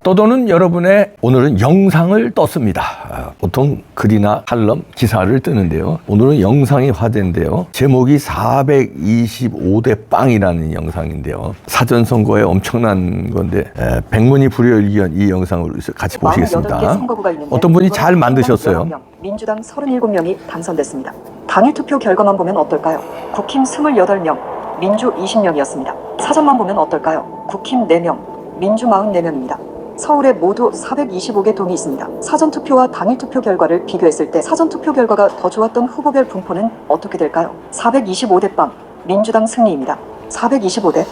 떠도는 여러분의 오늘은 영상을 떴습니다. 보통 글이나 칼럼, 기사를 뜨는데요. 오늘은 영상이 화제인데요. 제목이 425대 빵이라는 영상인데요. 사전선거에 엄청난 건데 백문이 불여일견 이 영상을 같이 보시겠습니다. 어떤 분이 잘 만드셨어요. 민주당 37명이 당선됐습니다. 당일 투표 결과만 보면 어떨까요? 국힘 28명, 민주 20명이었습니다. 사전만 보면 어떨까요? 국힘 4명, 민주 44명입니다. 서울에 모두 425개 동이 있습니다. 사전투표와 당일투표 결과를 비교했을 때 사전투표 결과가 더 좋았던 후보별 분포는 어떻게 될까요? 425대 빵, 민주당 승리입니다. 425대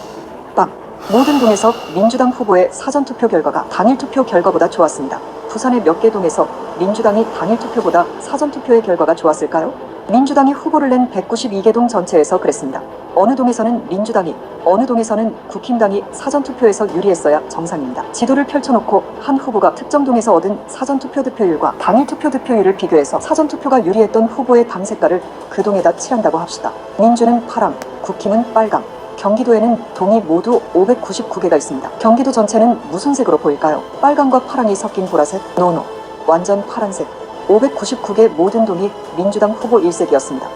빵. 모든 동에서 민주당 후보의 사전투표 결과가 당일투표 결과보다 좋았습니다. 부산의 몇 개 동에서 민주당이 당일투표보다 사전투표의 결과가 좋았을까요? 민주당이 후보를 낸 192개 동 전체에서 그랬습니다. 어느 동에서는 민주당이, 어느 동에서는 국힘당이 사전투표에서 유리했어야 정상입니다. 지도를 펼쳐놓고 한 후보가 특정 동에서 얻은 사전투표 득표율과 당일투표 득표율을 비교해서 사전투표가 유리했던 후보의 당 색깔을 그 동에다 칠한다고 합시다. 민주는 파랑, 국힘은 빨강. 경기도에는 동이 모두 599개가 있습니다. 경기도 전체는 무슨 색으로 보일까요? 빨강과 파랑이 섞인 보라색? 노노. 완전 파란색. 599개 모든 동이 민주당 후보 일색이었습니다.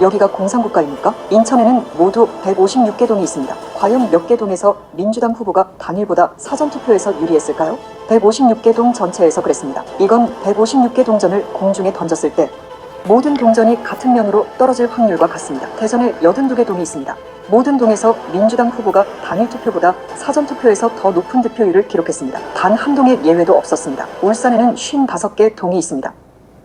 여기가 공산국가입니까? 인천에는 모두 156개 동이 있습니다. 과연 몇 개 동에서 민주당 후보가 당일보다 사전투표에서 유리했을까요? 156개 동 전체에서 그랬습니다. 이건 156개 동전을 공중에 던졌을 때 모든 동전이 같은 면으로 떨어질 확률과 같습니다. 대전에 82개 동이 있습니다. 모든 동에서 민주당 후보가 당일 투표보다 사전 투표에서 더 높은 득표율을 기록했습니다. 단 한 동의 예외도 없었습니다. 울산에는 55개 동이 있습니다.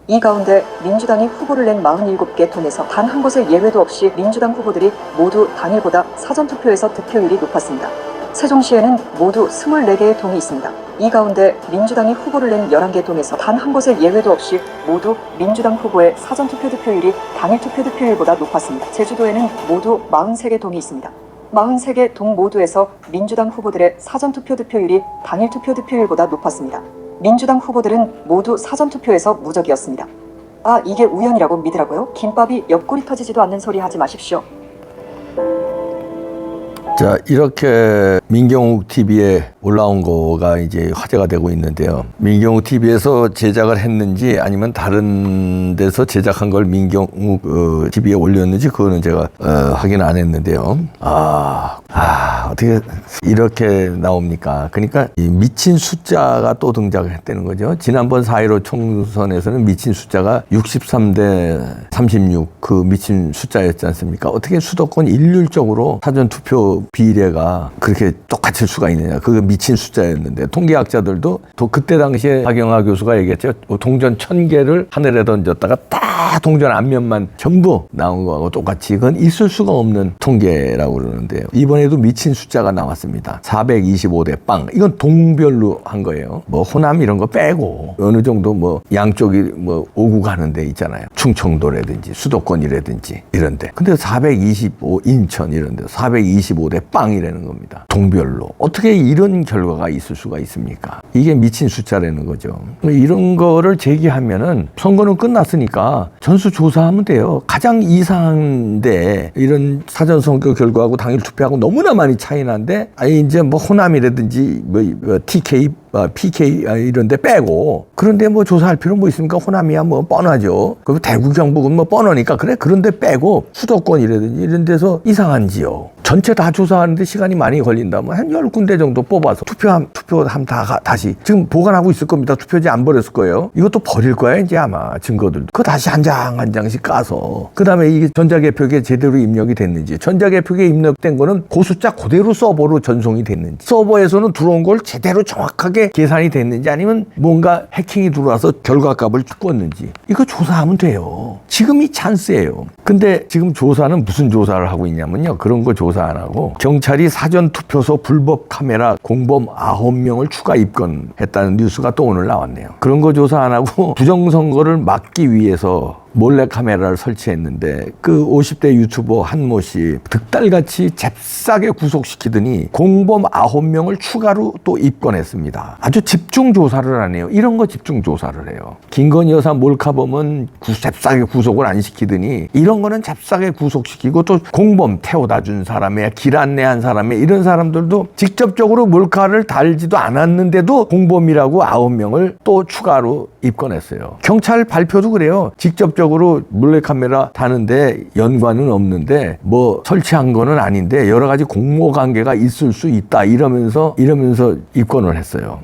이 가운데 민주당이 후보를 낸 47개 동에서 단 한 곳의 예외도 없이 민주당 후보들이 모두 당일보다 사전투표에서 득표율이 높았습니다. 세종시에는 모두 24개의 동이 있습니다. 이 가운데 민주당이 후보를 낸 11개 동에서 단 한 곳의 예외도 없이 모두 민주당 후보의 사전투표 득표율이 당일투표 득표율보다 높았습니다. 제주도에는 모두 43개 동이 있습니다. 43개 동 모두에서 민주당 후보들의 사전투표 득표율이 당일투표 득표율보다 높았습니다. 민주당 후보들은 모두 사전투표에서 무적이었습니다. 아, 이게 우연이라고 믿으라고요? 김밥이 옆구리 터지지도 않는 소리 하지 마십시오. 자, 이렇게 민경욱 TV에 올라온 거가 이제 화제가 되고 있는데요. 민경욱 TV에서 제작을 했는지 아니면 다른 데서 제작한 걸 민경욱 TV에 올렸는지 그거는 제가 확인 안 했는데요. 어떻게 이렇게 나옵니까? 그러니까 이 미친 숫자가 또 등장했다는 거죠. 지난번 4.15 총선에서는 미친 숫자가 63대 36 그 미친 숫자였지 않습니까? 어떻게 수도권 일률적으로 사전투표 비례가 그렇게 똑같을 수가 있느냐. 그게 미친 숫자였는데 통계학자들도 또 그때 당시에 박영하 교수가 얘기했죠. 동전 1000개를 하늘에 던졌다가 딱 동전 앞면만 전부 나온 거하고 똑같이 그건 있을 수가 없는 통계라고 그러는데요. 이번에도 미친 숫자가 나왔습니다. 425대 빵. 이건 동별로 한 거예요. 뭐 호남 이런 거 빼고 어느 정도 뭐 양쪽이 뭐 오고 가는 데 있잖아요. 충청도라든지 수도권이라든지 이런 데. 근데 425 인천 이런 데 425대 빵이라는 겁니다. 동별로. 어떻게 이런 결과가 있을 수가 있습니까? 이게 미친 숫자라는 거죠. 이런 거를 제기하면은 선거는 끝났으니까 전수조사하면 돼요. 가장 이상한데 이런 사전선거 결과하고 당일 투표하고 너무나 많이 차이 나는데 이제 뭐 호남이라든지 뭐 TK PK 이런 데 빼고 그런데 뭐 조사할 필요 뭐 있습니까? 호남이야 뭐 뻔하죠. 그리고 대구 경북은 뭐 뻔하니까 그래 그런데 빼고 수도권이라든지 이런 데서 이상한지요. 전체 다 조사하는데 시간이 많이 걸린다면 한 10군데 정도 뽑아서 투표하면 다시 지금 보관하고 있을 겁니다. 투표지 안 버렸을 거예요. 이것도 버릴 거야 이제 아마 증거들도. 그거 다시 한 장 한 장씩 까서 그 다음에 이게 전자개표기에 제대로 입력이 됐는지 전자개표기에 입력된 거는 그 숫자 그대로 서버로 전송이 됐는지 서버에서는 들어온 걸 제대로 정확하게 계산이 됐는지 아니면 뭔가 해킹이 들어와서 결과값을 줬는지 이거 조사하면 돼요. 지금이 찬스예요. 근데 지금 조사는 무슨 조사를 하고 있냐면요. 그런 거 조사 안 하고 경찰이 사전투표소 불법 카메라 공범 9명을 추가 입건했다는 뉴스가 또 오늘 나왔네요. 그런 거 조사 안 하고 부정선거를 막기 위해서 몰래 카메라를 설치했는데 그 50대 유튜버 한모 씨 득달같이 잽싸게 구속시키더니 공범 9명을 추가로 또 입건했습니다. 아주 집중 조사를 하네요. 이런 거 집중 조사를 해요. 김건희 여사 몰카범은 잽싸게 구속을 안 시키더니 이런 거는 잽싸게 구속시키고 또 공범 태워다 준 사람에 길 안내한 사람에 이런 사람들도 직접적으로 몰카를 달지도 않았는데도 공범이라고 9명을 또 추가로 입건했어요. 경찰 발표도 그래요. 직접적으로 몰래카메라 다는데 연관은 없는데 뭐 설치한 거는 아닌데 여러 가지 공모 관계가 있을 수 있다 이러면서 입건을 했어요.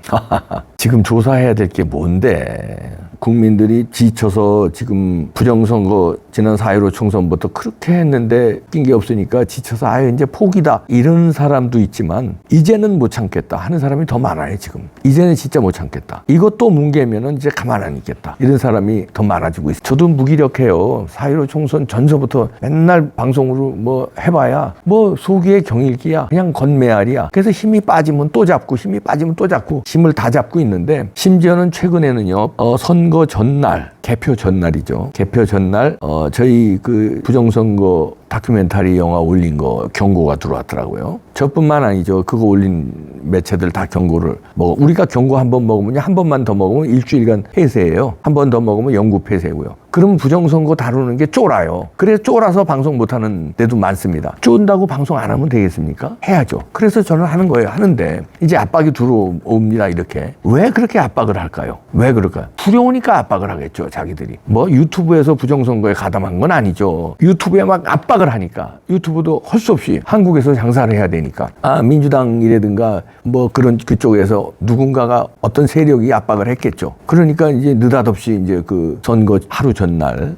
지금 조사해야 될 게 뭔데? 국민들이 지쳐서 지금 부정선거 지난 4.15 총선부터 그렇게 했는데 낀 게 없으니까 지쳐서 아예 이제 포기다 이런 사람도 있지만 이제는 못 참겠다 하는 사람이 더 많아요. 지금 이제는 진짜 못 참겠다. 이것도 뭉개면은 이제 가만 안 있겠다 이런 사람이 더 많아지고 있어요. 저도 무기력해요. 4.15 총선 전서부터 맨날 방송으로 뭐 해봐야 뭐 소기의 경일기야 그냥 건매알이야. 그래서 힘이 빠지면 또 잡고 힘이 빠지면 또 잡고 힘을 다 잡고 있는데 심지어는 최근에는요 선거 전날 개표 전날이죠. 개표 전날 저희 그 부정선거 다큐멘터리 영화 올린 거 경고가 들어왔더라고요. 저뿐만 아니죠. 그거 올린 매체들 다 경고를 우리가 경고 한 번 먹으면 한 번만 더 먹으면 일주일간 폐쇄예요. 한 번 더 먹으면 영구 폐쇄고요. 그럼 부정선거 다루는 게 쫄아요. 그래 쫄아서 방송 못하는 데도 많습니다. 쫀다고 방송 안 하면 되겠습니까? 해야죠. 그래서 저는 하는 거예요. 하는데 이제 압박이 들어옵니다. 이렇게. 왜 그렇게 압박을 할까요? 왜 그럴까요? 두려우니까 압박을 하겠죠. 자기들이. 뭐 유튜브에서 부정선거에 가담한 건 아니죠. 유튜브에 막 압박을 하니까. 유튜브도 할 수 없이 한국에서 장사를 해야 되니까. 민주당이라든가 뭐 그런 그쪽에서 누군가가 어떤 세력이 압박을 했겠죠. 그러니까 이제 느닷없이 이제 그 선거 하루 전날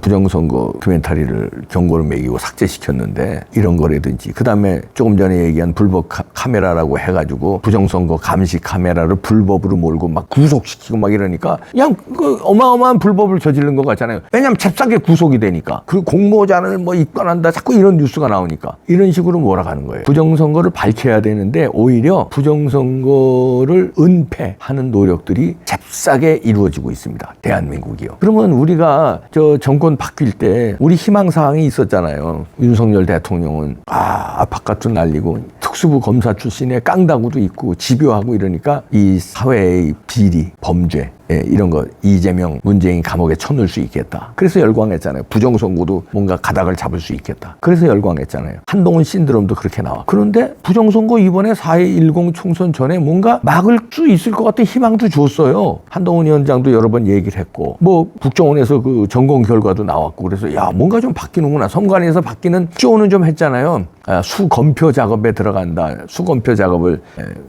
부정선거 다큐멘터리를 경고를 매기고 삭제시켰는데 이런 거라든지 그다음에 조금 전에 얘기한 불법 카메라라고 해가지고 부정선거 감시 카메라를 불법으로 몰고 막 구속시키고 막 이러니까 그냥 그 어마어마한 불법을 저지른 것 같잖아요. 왜냐하면 잽싸게 구속이 되니까. 그 공모자를 뭐 입건한다 자꾸 이런 뉴스가 나오니까 이런 식으로 몰아가는 거예요. 부정선거를 밝혀야 되는데 오히려 부정선거를 은폐하는 노력들이 sap싸게 이루어지고 있습니다. 대한민국이요. 그러면 우리가 저 정권 바뀔 때 우리 희망사항이 있었잖아요. 윤석열 대통령은 바깥도 날리고 특수부 검사 출신의 깡다구도 있고 집요하고 이러니까 이 사회의 비리, 범죄 이런 거 이재명, 문재인 감옥에 쳐넣을 수 있겠다. 그래서 열광했잖아요. 부정선거도 뭔가 가닥을 잡을 수 있겠다. 그래서 열광했잖아요. 한동훈 신드롬도 그렇게 나와. 그런데 부정선거 이번에 4.10 총선 전에 뭔가 막을 수 있을 것 같은 희망도 줬어요. 한동훈 위원장도 여러 번 얘기를 했고 뭐 국정원에서 그 점검 결과도 나왔고 그래서 야 뭔가 좀 바뀌는구나. 선관위에서 바뀌는 쇼는 좀 했잖아요. 수검표 작업에 들어간다. 수검표 작업을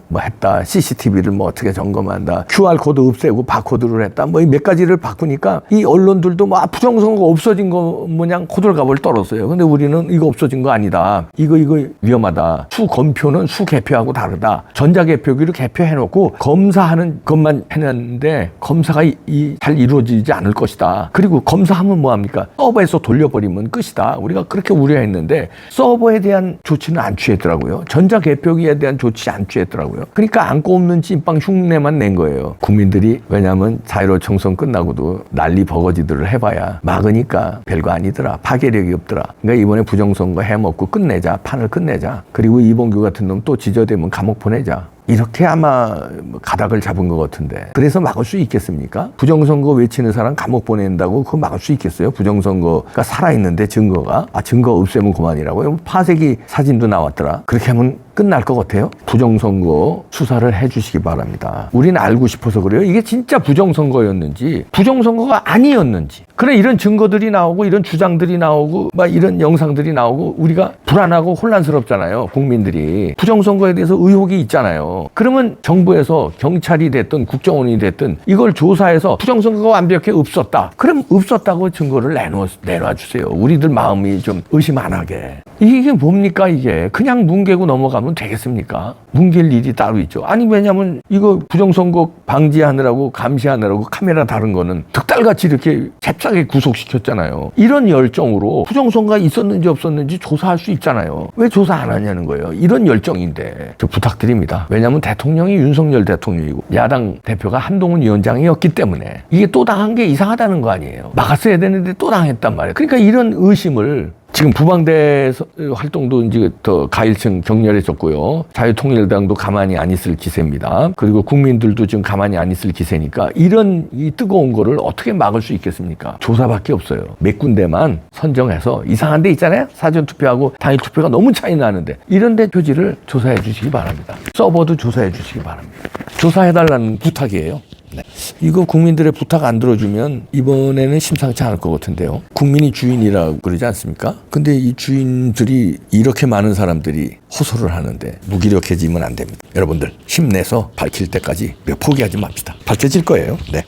뭐 했다. CCTV를 뭐 어떻게 점검한다. QR코드 없애고 바코드를 했다. 뭐 몇 가지를 바꾸니까 이 언론들도 뭐 부정선거 없어진 거 뭐냥 호들갑을 떨었어요. 근데 우리는 이거 없어진 거 아니다. 이거 위험하다. 수검표는 수개표하고 다르다. 전자개표기를 개표해놓고 검사하는 것만 해놨는데 검사가 잘 이루어지지 않을 것이다. 그리고 검사하면 뭐합니까? 서버에서 돌려버리면 끝이다. 우리가 그렇게 우려했는데 서버에 대한 조치는 안 취했더라고요. 전자개표기에 대한 조치 안 취했더라고요. 그러니까 안고 없는 찐빵 흉내만 낸 거예요. 국민들이 왜냐하면 4.15 총선 끝나고도 난리 버거지들을 해봐야 막으니까 별거 아니더라. 파괴력이 없더라. 그러니까 이번에 부정선거 해먹고 끝내자. 판을 끝내자. 그리고 이봉규 같은 놈 또 지저대면 감옥 보내자. 이렇게 아마 가닥을 잡은 것 같은데 그래서 막을 수 있겠습니까? 부정선거 외치는 사람 감옥 보낸다고 그거 막을 수 있겠어요? 부정선거가 살아있는데 증거 없애면 그만이라고요? 파쇄기 사진도 나왔더라. 그렇게 하면 끝날 것 같아요? 부정선거 수사를 해주시기 바랍니다. 우리는 알고 싶어서 그래요. 이게 진짜 부정선거였는지 부정선거가 아니었는지 그래 이런 증거들이 나오고 이런 주장들이 나오고 막 이런 영상들이 나오고 우리가 불안하고 혼란스럽잖아요. 국민들이 부정선거에 대해서 의혹이 있잖아요. 그러면 정부에서 경찰이 됐든 국정원이 됐든 이걸 조사해서 부정선거가 완벽히 없었다. 그럼 없었다고 증거를 내놔 주세요. 우리들 마음이 좀 의심 안 하게. 이게 뭡니까 이게. 그냥 뭉개고 넘어가면 되겠습니까? 뭉갤 일이 따로 있죠. 아니 왜냐면 이거 부정선거 방지하느라고 감시하느라고 카메라 다른 거는 득달같이 이렇게 잽싸게 구속시켰잖아요. 이런 열정으로 부정선거가 있었는지 없었는지 조사할 수 있잖아요. 왜 조사 안 하냐는 거예요. 이런 열정인데 저 부탁드립니다. 왜냐면 왜냐하면 대통령이 윤석열 대통령이고 야당 대표가 한동훈 위원장이었기 때문에 이게 또 당한 게 이상하다는 거 아니에요. 막았어야 되는데 또 당했단 말이에요. 그러니까 이런 의심을 지금 부방대 활동도 이제 더 가일층 격렬해졌고요. 자유통일당도 가만히 안 있을 기세입니다. 그리고 국민들도 지금 가만히 안 있을 기세니까 이런 이 뜨거운 거를 어떻게 막을 수 있겠습니까? 조사밖에 없어요. 몇 군데만 선정해서 이상한 데 있잖아요. 사전투표하고 단일투표가 너무 차이 나는데 이런 데 표지를 조사해 주시기 바랍니다. 서버도 조사해 주시기 바랍니다. 조사해달라는 부탁이에요. 네. 이거 국민들의 부탁 안 들어주면 이번에는 심상치 않을 것 같은데요. 국민이 주인이라고 그러지 않습니까? 근데 이 주인들이 이렇게 많은 사람들이 호소를 하는데 무기력해지면 안 됩니다. 여러분들 힘내서 밝힐 때까지 포기하지 맙시다. 밝혀질 거예요. 네.